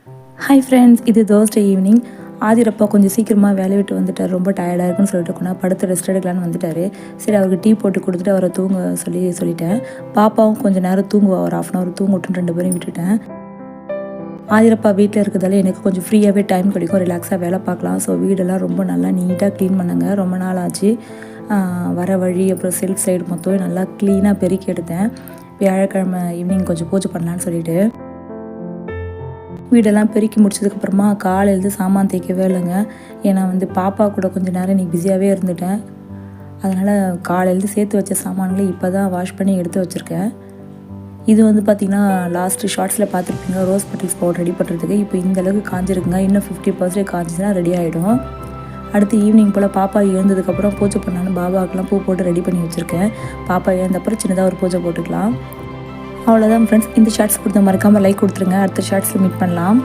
Hi friends, இது Thursday evening. ஆதிரப்பா கொஞ்சம் சீக்கிரமாக வேலையை விட்டு வந்துட்டார். ரொம்ப டயர்டாக இருக்குன்னு சொல்லிட்டு கொண்டா படுத்து ரெஸ்ட் எடுக்கலான்னு வந்துட்டார். சரி, அவருக்கு டீ போட்டு கொடுத்துட்டு அவரை தூங்க சொல்லிட்டேன். பாப்பாவும் கொஞ்சம் நேரம் தூங்குவா, ஒரு 1/2 தூங்க விட்டுன்னு 2 பேரையும் விட்டுட்டேன். ஆதிரப்பா வீட்டில் இருக்கிறதால எனக்கு கொஞ்சம் ஃப்ரீயாகவே டைம் கிடைக்கும், ரிலாக்ஸாக வேலை பார்க்கலாம். ஸோ வீடெல்லாம் ரொம்ப நல்லா நீட்டாக க்ளீன் பண்ணுங்க. ரொம்ப நாள் ஆச்சு. வர வழி அப்புறம் செல்ஃப் சைடு மொத்தம் நல்லா க்ளீனாக பெருக்கி எடுத்தேன். வியாழக்கிழமை ஈவினிங் கொஞ்சம் பூஜை பண்ணலான்னு சொல்லிட்டு வீடெல்லாம் பெருக்கி முடிச்சதுக்கப்புறமா காலையிலேருந்து சாமான் தேய்க்கவே இல்லைங்க. ஏன்னா பாப்பா கூட கொஞ்சம் நேரம் இன்றைக்கி பிஸியாகவே இருந்துட்டேன். அதனால் காலையிலேருந்து சேர்த்து வச்ச சாமான்களை இப்போ தான் வாஷ் பண்ணி எடுத்து வச்சுருக்கேன். இது பார்த்திங்கன்னா லாஸ்ட்டு ஷார்ட்ஸில் பார்த்துருப்பீங்க, ரோஸ் பெட்டல்ஸ் பவுடர் ரெடி பண்ணுறதுக்கு. இப்போ இந்தளவுக்கு காஞ்சிருக்குங்க. இன்னும் 50% காஞ்சிச்சுன்னா ரெடி ஆகிடும். அடுத்து ஈவினிங் போல் பாப்பா எழுந்ததுக்கப்புறம் பூஜை பண்ணாலும் பாபாவுக்கெலாம் பூ போட்டு ரெடி பண்ணி வச்சுருக்கேன். பாப்பா எழுந்தப்புறம் சின்னதாக ஒரு பூஜை போட்டுக்கலாம். அவ்வளோதான் ஃப்ரெண்ட்ஸ். இந்த ஷார்ட்ஸ் கொடுத்த மறக்காமல் லைக் கொடுத்துருங்க. அடுத்த ஷார்ட்ஸில் மீட் பண்ணலாம்.